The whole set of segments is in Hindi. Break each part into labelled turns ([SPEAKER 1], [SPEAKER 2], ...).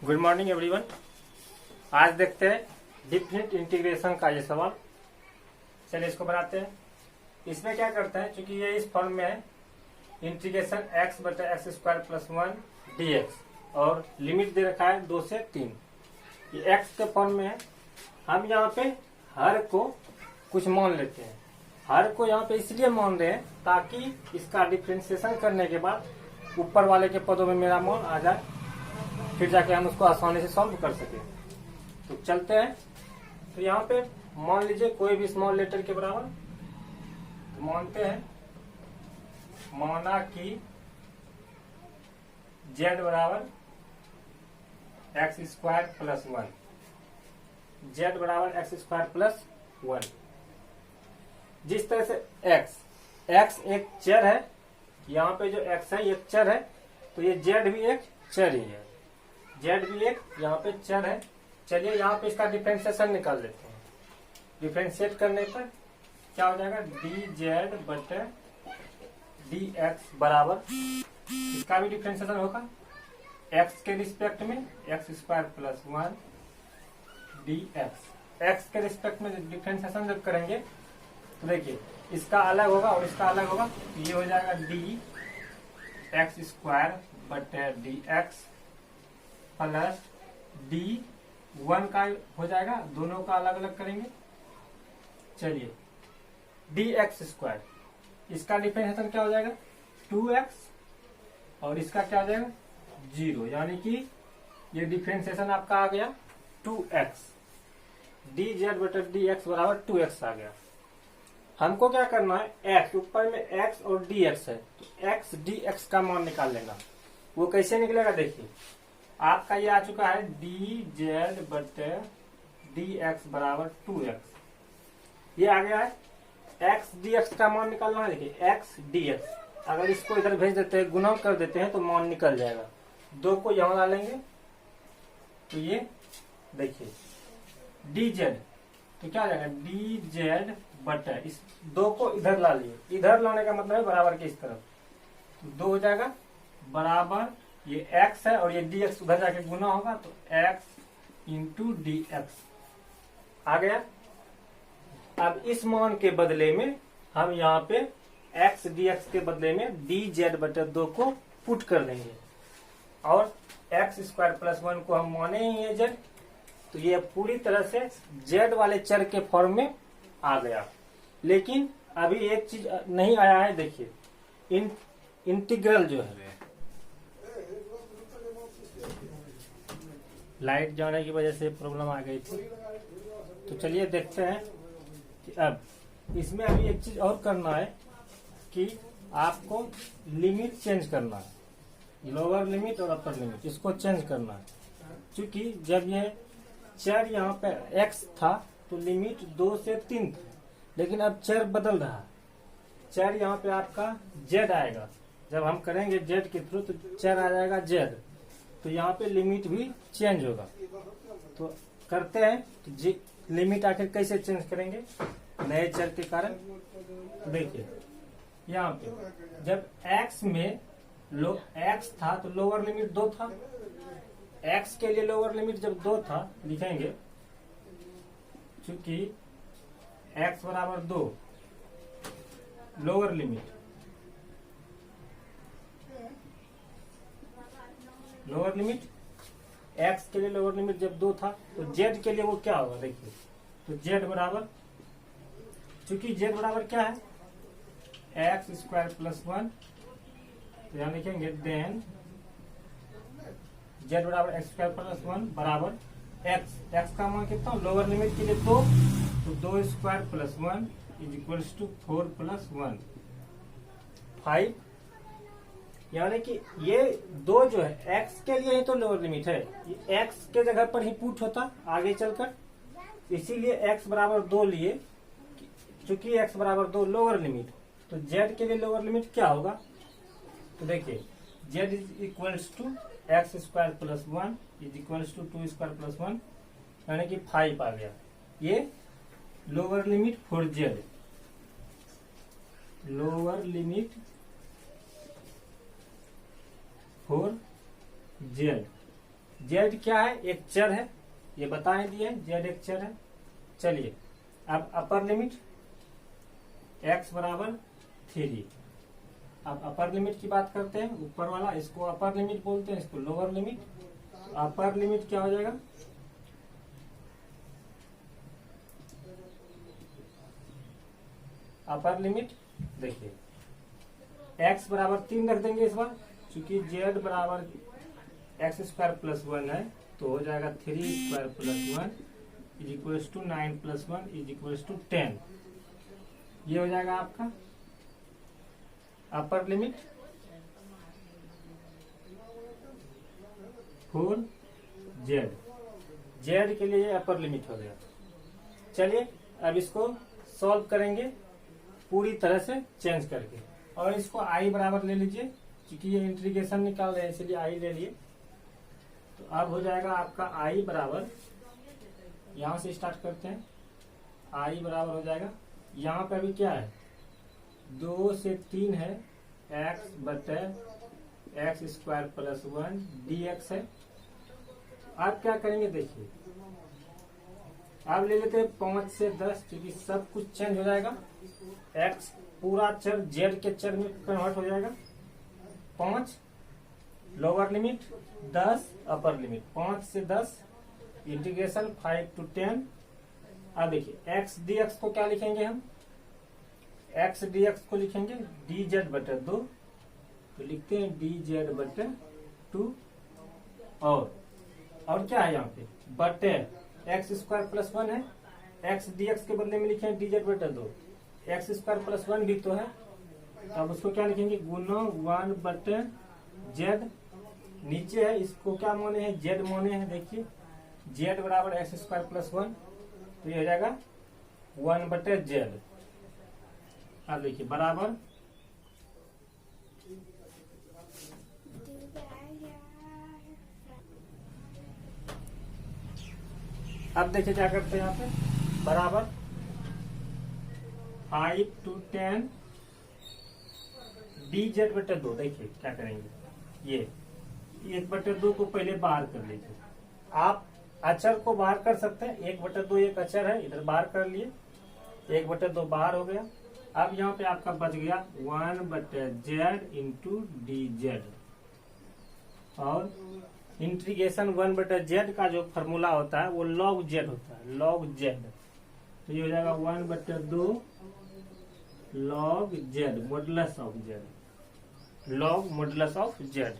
[SPEAKER 1] Good morning everyone. आज देखते हैं डिफिनिट इंटीग्रेशन का ये सवाल। चलिए इसको बनाते हैं। इसमें क्या करते हैं, चूंकि ये इस फॉर्म में है इंटीग्रेशन x बटे एक्स स्क्वायर प्लस 1 dx और लिमिट दे रखा है 2 से 3। ये x के फॉर्म में है। हम यहाँ पे हर को कुछ मान लेते हैं। हर को यहाँ पे इसलिए मान रहे हैं ताकि इसका डिफ्रेंसिएशन करने के बाद ऊपर वाले के पदों में मेरा मान आ जाए, फिर जाके हम उसको आसानी से सॉल्व कर सके। तो चलते हैं। तो यहाँ पे मान लीजिए कोई भी स्मॉल लेटर के बराबर, तो मानते हैं माना कि z बराबर एक्स स्क्वायर प्लस 1, z बराबर एक्स स्क्वायर प्लस 1। जिस तरह से x एक चर है, यहाँ पे जो x है ये चर है, तो ये z भी एक चर ही है। z भी एक यहाँ पे चर है। चलिए यहाँ पे इसका डिफरेंशिएशन निकाल लेते हैं। डिफरेंशिएट करने पर क्या हो जाएगा, dz बटे dx बराबर, इसका भी डिफरेंशिएशन होगा x के रिस्पेक्ट में x square plus 1 dx। x के रिस्पेक्ट में डिफरेंशिएशन जब करेंगे तो देखिए इसका अलग होगा और इसका अलग होगा, तो ये हो जाएगा d एक्स स्क्वायर बटे dx प्लस d1 का हो जाएगा, दोनों का अलग अलग करेंगे। चलिए dx स्क्वायर, इसका डिफरेंशिएशन क्या हो जाएगा 2x और इसका क्या हो जाएगा 0, यानी कि ये डिफरेंशिएशन आपका आ गया 2x। dz बटे dx बराबर 2x आ गया। हमको क्या करना है, x ऊपर में x और dx है, तो x dx का मान निकाल लेना। वो कैसे निकलेगा, देखिए आपका ये आ चुका है dz बटे dx बराबर 2x। ये आ गया है। x dx का मान निकालना है। देखिए x dx, अगर इसको इधर भेज देते हैं, गुणा कर देते हैं तो मान निकल जाएगा। 2 को यहां डालेंगे तो ये देखिए dz, तो क्या हो जाएगा dz बटे, इस 2 को इधर ला लिए, इधर लाने का मतलब है बराबर के इस तरफ, तो 2 हो जाएगा बराबर, ये x है और ये dx उधर जाके गुना होगा, तो x इंटू dx आ गया। अब इस मान के बदले में हम यहाँ पे x dx के बदले में dz बटे 2 को पुट कर देंगे और एक्स स्क्वायर प्लस 1 को हम माने ही है z, तो ये पूरी तरह से z वाले चर के फॉर्म में आ गया। लेकिन अभी एक चीज नहीं आया है, देखिए इंटीग्रल जो है, लाइट जाने की वजह से प्रॉब्लम आ गई थी। तो चलिए देखते हैं कि अब इसमें अभी एक चीज और करना है कि आपको लिमिट चेंज करना है, लोअर लिमिट और अपर लिमिट, इसको चेंज करना है। क्योंकि जब ये चर यहाँ पे x था तो लिमिट 2 से 3 थी, लेकिन अब चर बदल रहा है। चर यहाँ पे आपका z आएगा, जब हम करेंगे z के थ्रू तो चर आ जाएगा z, तो यहाँ पे लिमिट भी चेंज होगा। तो करते हैं कि लिमिट आखिर कैसे चेंज करेंगे नए चर के कारण। तो देखिए यहाँ पे जब x में x था तो लोअर लिमिट 2 था, x के लिए लोअर लिमिट जब 2 था लिखेंगे, चूंकि x बराबर 2 lower limit, lower limit x के लिए लोअर लिमिट जब 2 था, तो z के लिए वो क्या होगा, देखिए तो z बराबर, चूंकि z बराबर क्या है एक्स स्क्वायर प्लस 1, तो यहाँ लिखेंगे देन z बराबर एक्स स्क्वायर प्लस 1 बराबर x का मान कितना, लोअर लिमिट के लिए 2, तो 2 square plus 1 is equals to 4 plus 1 5। यानी कि ये 2 जो है x के लिए ही तो लोअर लिमिट है, ये x के जगह पर ही पुट होता आगे चलकर, इसीलिए x बराबर 2 लिए, चूंकि x बराबर 2 लोअर लिमिट, तो z के लिए लोअर लिमिट क्या होगा, तो देखिए z is equals to X square plus 1 is equals to 2 square plus 1, यानी कि 5 आ गया। ये lower limit for z, lower limit for z Z क्या है, एक चर है, ये बता ही दिए, जेड एक चर है। चलिए अब अपर लिमिट x बराबर 3। अब अपर लिमिट की बात करते हैं, ऊपर वाला इसको अपर लिमिट बोलते हैं, इसको लोअर लिमिट। अपर लिमिट क्या हो जाएगा, अपर लिमिट देखिए x बराबर 3 रख देंगे इस बार, क्योंकि z बराबर एक्स स्क्वायर प्लस 1 है, तो हो जाएगा 3 square plus 1 is equals to 9 plus 1 is equals to 10। ये हो जाएगा आपका upper limit for Z. Z के लिए अपर लिमिट हो गया। चलिए अब इसको सॉल्व करेंगे पूरी तरह से चेंज करके, और इसको आई बराबर ले लीजिए, क्योंकि ये इंटीग्रेशन निकाल रहे हैं इसलिए आई ले लिए। तो अब हो जाएगा आपका आई बराबर, यहां से स्टार्ट करते हैं, आई बराबर हो जाएगा, यहाँ पे अभी क्या है 2 से 3 है, एक्स बटे एक्स स्क्वायर प्लस 1 dx है। अब क्या करेंगे देखिए, अब ले लेते हैं 5 से 10, क्योंकि सब कुछ चेंज हो जाएगा, x पूरा चर z के चर में कन्वर्ट हो जाएगा। 5 लोअर लिमिट 10 अपर लिमिट, 5 से 10 इंटीग्रेशन 5 to 10। अब देखिए x dx को क्या लिखेंगे हम, x dx को लिखेंगे dz बटे 2, तो लिखते हैं dz बटे 2, और क्या है यहाँ पे बटे एक्स स्क्वायर प्लस 1 है, x dx के बदले में लिखे हैं dz बटे 2, एक्स स्क्वायर प्लस 1 भी तो है, अब उसको क्या लिखेंगे गुना 1 बटे z, नीचे है इसको क्या माने हैं z माने हैं, देखिए z बराबर एक्स स्क्वायर प्लस 1, तो ये हो जाएगा 1 बटे z। अब देखिए बराबर अब देखिए क्या करते हैं यहाँ पे, बराबर 5 to 10 dz बटे 2। देखिए क्या करेंगे, ये 1 बटे 2 को पहले बाहर कर लीजिए, आप अचर को बाहर कर सकते हैं, 1 बटे 2 एक अचर है, इधर बाहर कर लिए, 1 बटे 2 बाहर हो गया। अब यहाँ पे आपका बच गया 1 बटे z इंटू dz, और इंटीग्रेशन 1 बटे z का जो फॉर्मूला होता है वो log z होता है, log z, तो ये हो जाएगा 1 बटे 2 log z modulus of z, log modulus of z,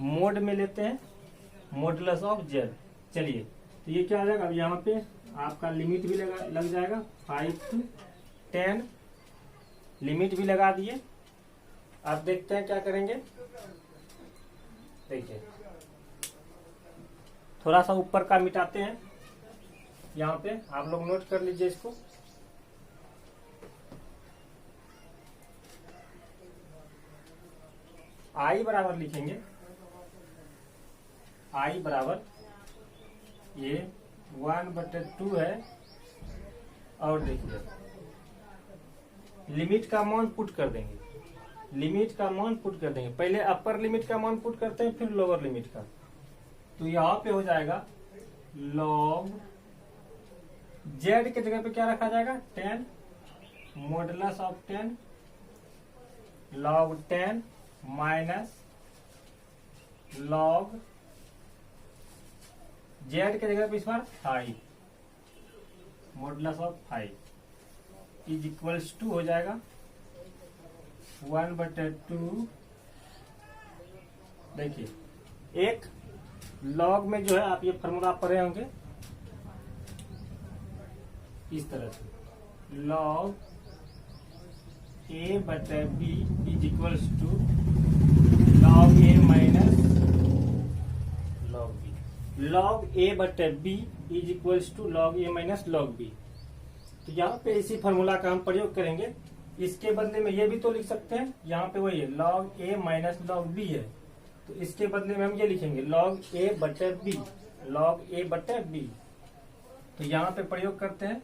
[SPEAKER 1] mode में लेते हैं मॉडुलस ऑफ z। चलिए तो ये क्या हो जाएगा, अब यहाँ पे आपका लिमिट भी लग जाएगा 5 to 10, लिमिट भी लगा दिए। अब देखते हैं क्या करेंगे, देखिए थोड़ा सा ऊपर का मिटाते हैं, यहाँ पे आप लोग नोट कर लीजिए इसको, आई बराबर लिखेंगे, आई बराबर ये 1 बटे 2 है, और देखिए लिमिट का मान पुट कर देंगे, लिमिट का मान पुट कर देंगे, पहले अपर लिमिट का मान पुट करते हैं फिर लोअर लिमिट का, तो यहाँ पे हो जाएगा log z के जगह पे क्या रखा जाएगा 10, modulus of 10 log 10 minus log z के जगह पे इस बार 5, modulus of 5 is equals to हो जाएगा 1 बटे 2। देखिए एक लॉग में जो है आप ये फॉर्मूला पढ़े होंगे इस तरह से, log a बटे b is equals to log a minus log b, log a बटे b is equals to log a minus log b। तो यहाँ पे इसी फॉर्मूला का हम प्रयोग करेंगे, इसके बदले में ये भी तो लिख सकते हैं, यहाँ पे वही है log a minus log b है, तो इसके बदले में हम ये लिखेंगे log a बटे b, log a बटे b। तो यहाँ पे प्रयोग करते हैं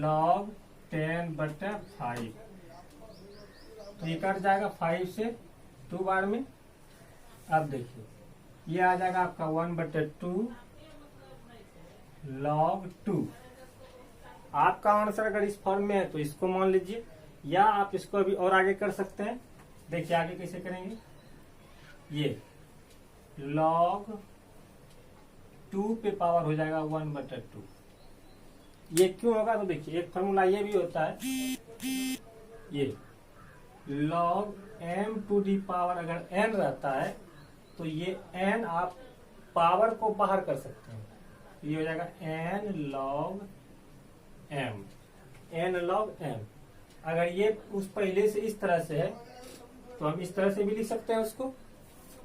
[SPEAKER 1] log 10 बटे 5, तो ये कट जाएगा 5 से 2 बार में। अब देखिए ये आ जाएगा आपका 1/2 log 2। आपका आंसर अगर इस फॉर्म में है तो इसको मान लीजिए, या आप इसको अभी और आगे कर सकते हैं। देखिए आगे कैसे करेंगे, ये log 2 पे पावर हो जाएगा 1/2। ये क्यों होगा, तो देखिए एक फॉर्मूला ये भी होता है, ये log m to the power अगर n रहता है तो ये n आप पावर को बाहर कर सकते हैं, तो ये हो जाएगा n log m, n log m। अगर ये उस पहले से इस तरह से है तो हम इस तरह से भी लिख सकते हैं उसको।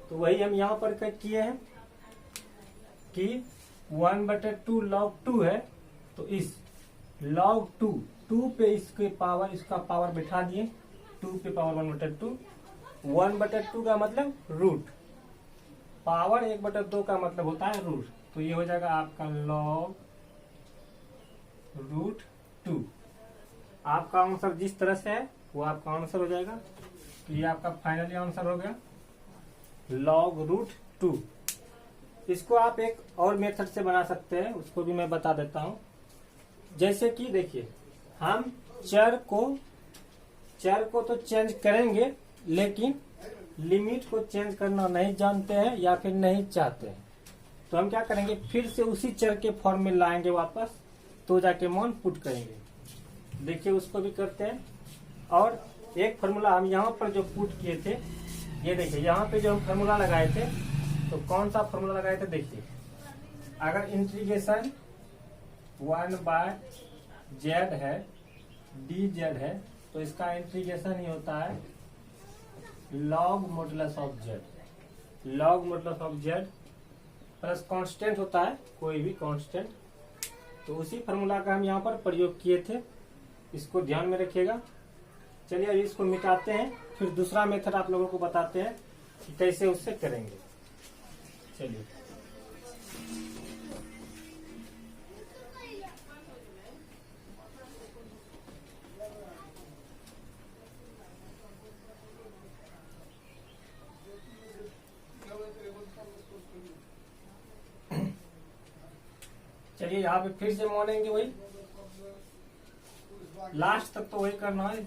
[SPEAKER 1] तो वही हम यहाँ पर किए हैं कि 1/2 log 2 है, तो इस log 2 पे इसके पावर, इसका पावर बिठा दिए, 2 पे पावर 1/2। 1/2 का मतलब रूट, पावर 1/2 का मतलब होता है रूट। तो ये हो जाएगा आपका log √2। आपका आंसर जिस तरह से है वो आपका आंसर हो जाएगा। तो ये आपका फाइनली आंसर हो गया log √2। इसको आप एक और मेथड से बना सकते हैं, उसको भी मैं बता देता हूं। जैसे कि देखिए, हम चर को तो चेंज करेंगे, लेकिन लिमिट को चेंज करना नहीं जानते हैं या फिर नहीं चाहते हैं, तो हम क्या करेंगे, फिर से उसी चर के फॉर्म में लाएंगे वापस, तो जाके मान पुट करेंगे। देखिए उसको भी करते हैं। और एक फॉर्मूला हम यहाँ पर जो पुट किए थे, ये देखिए यहाँ पे जो हम फॉर्मूला लगाए थे, तो कौन सा फॉर्मूला लगाए थे, देखिए अगर इंटीग्रेशन 1/z है, dz है, तो इसका इंटीग्रेशन ही होता है log modulus of z। log modulus of z plus constant होता है, कोई भी कांस्टेंट। तो उसी फॉर्मूला का हम यहाँ पर प्रयोग किए थे, इसको ध्यान में रखिएगा। चलिए अभी इसको मिटाते हैं, फिर दूसरा मेथड आप लोगों को बताते हैं कि कैसे उससे करेंगे। चलिए चलिए यहाँ पे फिर से मानेंगे वही, लास्ट तक तो वही करना है,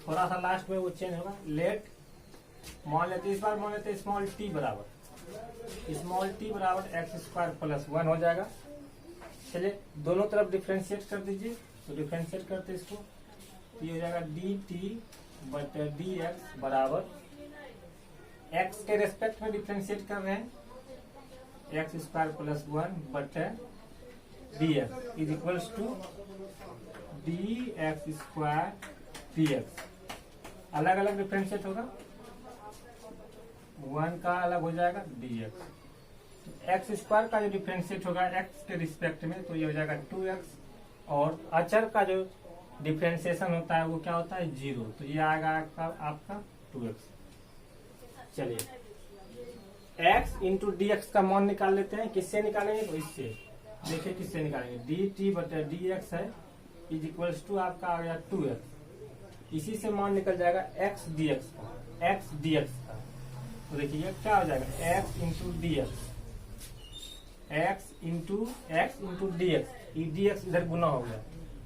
[SPEAKER 1] थोड़ा सा लास्ट में वो चेंज होगा। लेट मान लेते, इस बार मान लेते स्मॉल t बराबर x² + 1 हो जाएगा। चलिए दोनों तरफ डिफ्रेंशिएट कर दीजिए, तो डिफ्रेंशिएट करते इसको, तो ये हो जाएगा dt/dx बराबर, x के रेस्पेक्ट में डिफ्रेंशिएट कर रहे हैं, x² + 1/dx is equals to dx² dx। अलग अलग डिफ्रेंशिएट होगा, 1 का अलग हो जाएगा dx। x² का जो डिफ्रेंशिएट होगा x के रिस्पेक्ट में, तो ये हो जाएगा 2x, और अचर का जो डिफ्रेंशिएशन होता है वो क्या होता है 0, तो ये आएगा आपका 2x। चलिए x इंटू dx का मान निकाल लेते हैं। किससे निकालेंगे, तो इससे, देखिए किससे निकालेंगे, dt/dx है इज इक्वल्स टू आपका आ गया 2x। इसी से मान निकल जाएगा x dx का। तो देखिए ये क्या हो जाएगा, x इंटू dx, ये dx इधर गुना हो गया,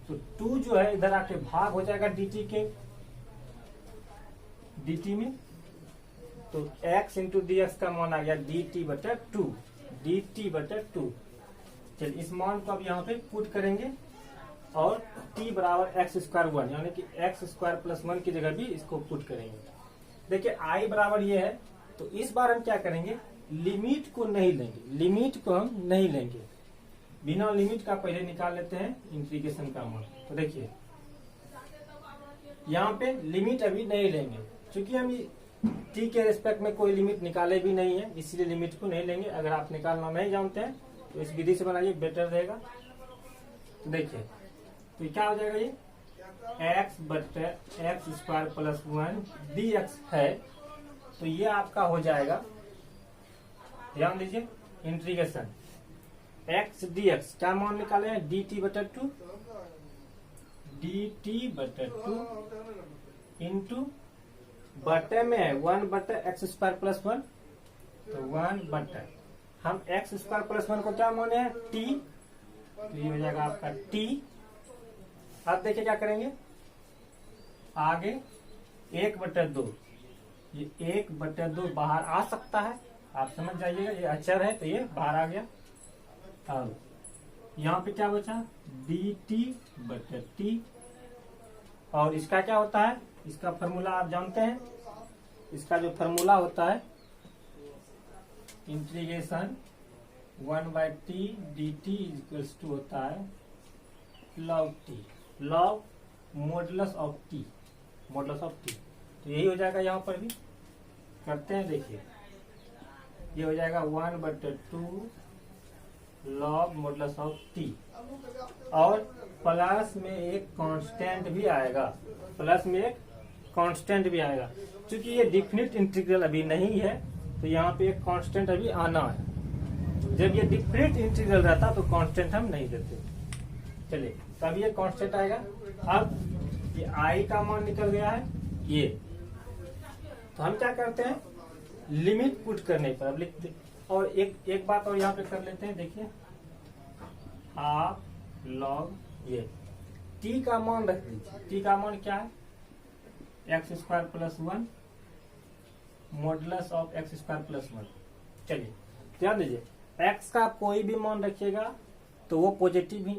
[SPEAKER 1] तो 2 जो है इधर आके भाग हो जाएगा dt में, तो x इंटू dx का मान आ गया dt/2। चलिए इस मान को अब यहाँ पे पुट करेंगे, और t बराबर x² 1, यानी कि x² + 1 की जगह भी इसको पुट करेंगे। देखिए i बराबर ये है, तो इस बार हम क्या करेंगे, लिमिट को नहीं लेंगे, बिना लिमिट का पहले निकाल लेते हैं इंटीग्रेशन का मान। तो देखिए यहाँ पे लिमिट अभी नहीं लेंगे, क्योंकि हम t के रिस्पेक्ट में कोई लिमिट निकाले भी नहीं है, इसलिए लिमिट को नहीं लेंगे। अगर आप निकालना नहीं जानते हैं तो इस विधि से बनाइए, बेटर रहेगा। तो देखिए तो क्या हो जाएगा, ये x/x² + 1 dx है, तो ये आपका हो जाएगा, ध्यान दीजिए, इंटीग्रेशन x dx क्या मान निकाले हैं, dt/2 इंटू बटे में 1/x² + 1, तो 1/, हम एक्स स्क्वायर प्लस 1 को क्या माने हैं, टी, तो ये हो जाएगा आपका टी। अब देखिए क्या करेंगे, आगे 1/2, ये 1/2 बाहर आ सकता है, आप समझ जाइएगा, ये अचर है तो ये बाहर आ गया। अब यहाँ पे क्या बचा, dt/t, और इसका क्या होता है, इसका फॉर्मूला आप जानते हैं, इसका जो फॉर्मूला होता है integration 1/t dt equals to होता है log t, log modulus of t, modulus of t। तो यही हो जाएगा, यहाँ पर भी करते हैं, देखिए ये हो जाएगा 1/2 log मॉडुलस ऑफ t, और प्लस में एक कांस्टेंट भी आएगा, प्लस में एक कांस्टेंट भी आएगा। क्योंकि ये डिफिनिट इंटीग्रल अभी नहीं है तो यहाँ पे एक कांस्टेंट अभी आना है। जब ये डिफिनिट इंटीग्रल रहता तो कांस्टेंट हम नहीं देते। चलिए तब ये कांस्टेंट आएगा। अब ये आई का मान निकल गया है ये, तो हम क्या करते हैं, लिमिट पुट करने पर अब लिखते, और एक बात और यहाँ पे कर लेते हैं, देखिए हाफ लॉग ये t का मान रख दीजिए। t का मान क्या है, x square plus 1 modulus of x square plus 1। चलिए ध्यान दीजिए, x का कोई भी मान रखिएगा तो वो पॉजिटिव ही,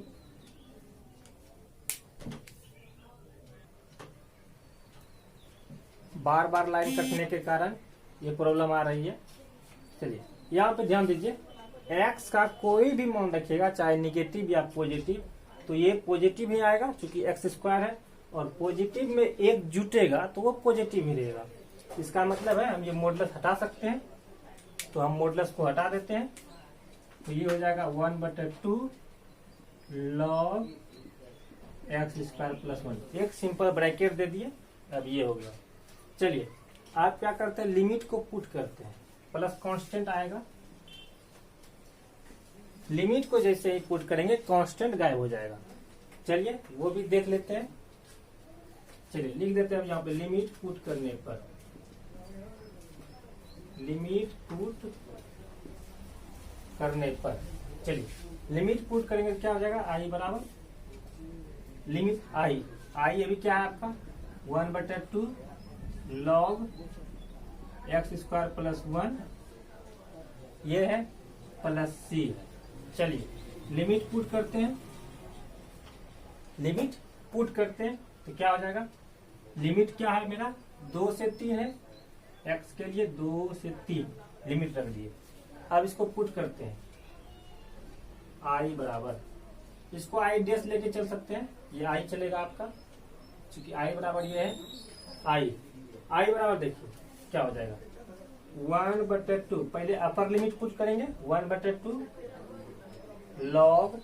[SPEAKER 1] बार बार लाइन कटने के कारण ये प्रॉब्लम आ रही है। चलिए यहाँ पे ध्यान दीजिए, x का कोई भी मान रखिएगा चाहे निगेटिव या पॉजिटिव, तो ये पॉजिटिव ही आएगा क्योंकि एक्स स्क्वायर है, और पॉजिटिव में एक जुटेगा तो वो पॉजिटिव ही रहेगा। इसका मतलब है हम ये मॉडुलस हटा सकते हैं, तो हम मॉडुलस को हटा देते हैं, तो ये हो जाएगा 1/2 log एक्स स्क्वायर प्लस 1, एक सिंपल ब्रैकेट दे दिए, अब ये हो गया। चलिए आप क्या करते हैं, लिमिट को पुट करते हैं, प्लस कांस्टेंट आएगा, लिमिट को जैसे ही पुट करेंगे कांस्टेंट गायब हो जाएगा। चलिए वो भी देख लेते हैं। चलिए लिख देते हैं यहाँ पे, लिमिट पुट करने पर, लिमिट पुट करने पर, चलिए लिमिट पुट करेंगे क्या हो जाएगा, आई बराबर लिमिट आई, आई अभी क्या है आपका 1/2 log एक्स स्क्वायर प्लस 1, ये है प्लस सी। चलिए लिमिट पुट करते हैं, लिमिट पुट करते हैं तो क्या हो जाएगा, लिमिट क्या है मेरा 2 से 3 है, x के लिए 2 से 3 लिमिट रख दिए। अब इसको पुट करते हैं, i बराबर, इसको i डैश लेके चल सकते हैं, ये i चलेगा आपका, क्योंकि i बराबर ये है i बराबर देखिए क्या हो जाएगा 1/2, पहले अपर लिमिट पुट करेंगे 1/2 log,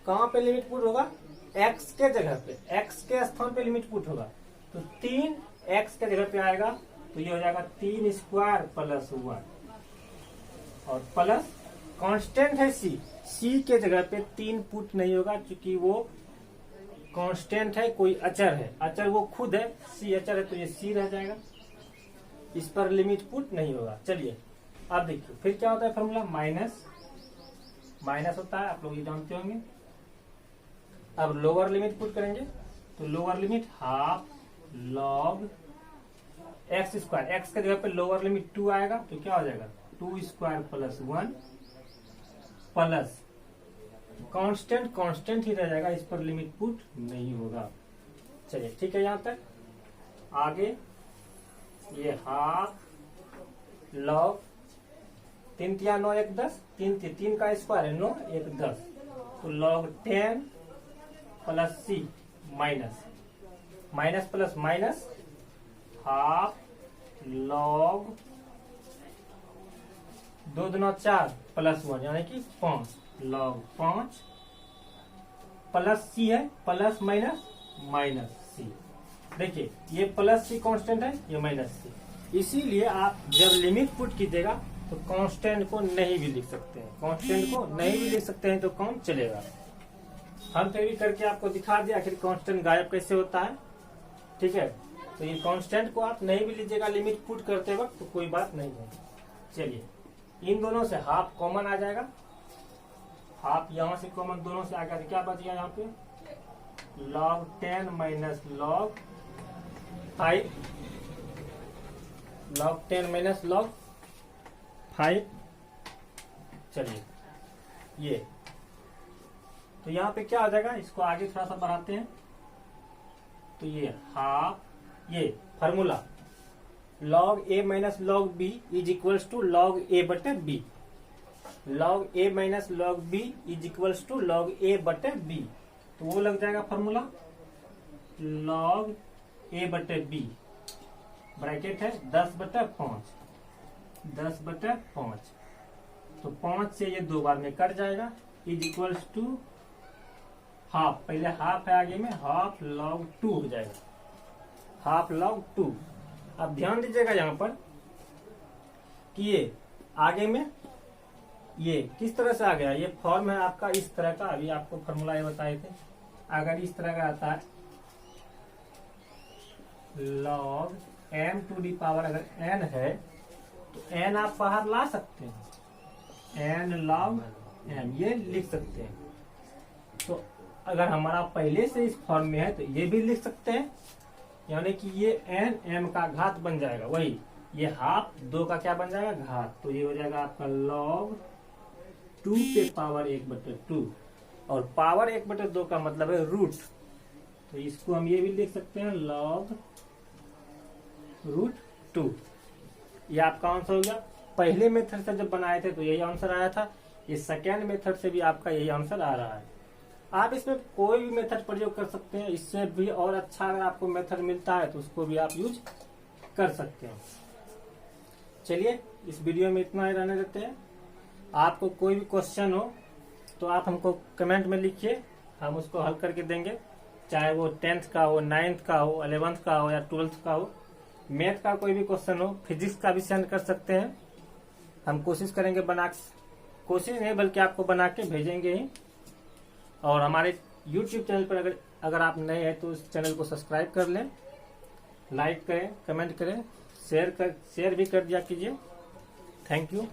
[SPEAKER 1] कहाँ पे लिमिट पुट होगा, x के जगह पे, x के स्थान पे लिमिट पुट होगा, तो 3 x के जगह पे आएगा, तो ये हो जाएगा 3 स्क्वायर प्लस 1, और प्लस कांस्टेंट है c के जगह पे 3 पुट नहीं होगा क्योंकि वो कांस्टेंट है, कोई अचर है, अचर वो खुद है, c अचर है तो ये c रह जाएगा, इस पर लिमिट पुट नहीं होगा। चलिए अब देखिए फिर क्या होता है फॉर्मूला, माइनस होता है, आप लोग ये जानते होंगे। अब लोअर लिमिट पुट करेंगे तो lower limit half log x square, x के जगह पे लोअर लिमिट 2 आएगा तो क्या हो जाएगा 2 स्क्वायर प्लस 1, प्लस कांस्टेंट ही रह जाएगा, इस पर लिमिट पुट नहीं होगा। चलिए ठीक है, यहाँ तक आगे ये हाफ लॉग 3 × 9 = 10, 3 का स्क्वायर है 9 1 10, तो log 10 plus C minus plus minus half log 2 दूना 4 प्लस 1 यानी कि 5 log 5 प्लस सी है, प्लस माइनस सी। देखिए ये प्लस सी कांस्टेंट है, ये माइनस सी, इसीलिए आप जब लिमिट पुट कीजिएगा तो कांस्टेंट को नहीं भी लिख सकते हैं, कांस्टेंट को नहीं भी लिख सकते हैं तो काम चलेगा। हम तो भी करके आपको दिखा दिया आखिर कांस्टेंट गायब कैसे होता है, ठीक है। तो ये कांस्टेंट को आप नहीं भी लीजिएगा लिमिट पुट करते वक्त तो कोई बात नहीं है। चलिए इन दोनों से हाफ कॉमन आ जाएगा, हाफ यहां से कॉमन दोनों से आ गया तो क्या बच गया यहाँ पे log 10 minus log 5, log 10 minus log 5। चलिए ये तो यहाँ पे क्या आ जाएगा, इसको आगे थोड़ा सा बढ़ाते हैं तो ये हाफ, ये formula log a minus log b is equals to log a बटे b, log a minus log b is equals to log a बटे b, तो वो लग जाएगा फार्मूला log a बटे b, ब्रैकेट है 10 बटे 5, 10 बटे 5, तो 5 से ये 2 बार में कट जाएगा, इज इक्वल्स टू हाफ, पहले हाफ है आगे में, हाफ log 2 हो जाएगा, हाफ log 2। अब ध्यान दीजिएगा यहाँ पर कि ये आगे में ये किस तरह से आ गया, ये फॉर्म है आपका इस तरह का, अभी आपको फॉर्मूला ये बताए थे, अगर इस तरह का आता है log m to the power अगर n है तो n आप बाहर ला सकते हैं, n log m ये लिख सकते हैं। तो अगर हमारा पहले से इस फॉर्म में है तो ये भी लिख सकते हैं, यानी कि ये n m का घात बन जाएगा, वही ये हाफ 2 का क्या बन जाएगा घात, तो ये हो जाएगा आपका log 2 पे पावर 1/2, और पावर 1/2 का मतलब है रूट, तो इसको हम ये भी लिख सकते हैं log √2। ये आपका आंसर हो गया। पहले मेथड से जब बनाए थे तो यही आंसर आया था, ये सेकेंड मेथड से भी आपका यही आंसर आ रहा है। आप इसमें कोई भी मेथड प्रयोग कर सकते हैं, इससे भी और अच्छा अगर आपको मेथड मिलता है तो उसको भी आप यूज कर सकते हैं। चलिए इस वीडियो में इतना ही रहने देते हैं। आपको कोई भी क्वेश्चन हो तो आप हमको कमेंट में लिखिए, हम उसको हल करके देंगे, चाहे वो 10th का हो, 9th का हो, 11th का हो या 12th का हो। मैथ का कोई भी क्वेश्चन हो, फिजिक्स का भी सेंड कर सकते हैं, हम कोशिश करेंगे कोशिश नहीं बल्कि आपको बना के भेजेंगे ही। और हमारे YouTube चैनल पर अगर आप नए हैं तो इस चैनल को सब्सक्राइब कर लें, लाइक करें, कमेंट करें, शेयर भी कर दिया कीजिए। Thank you.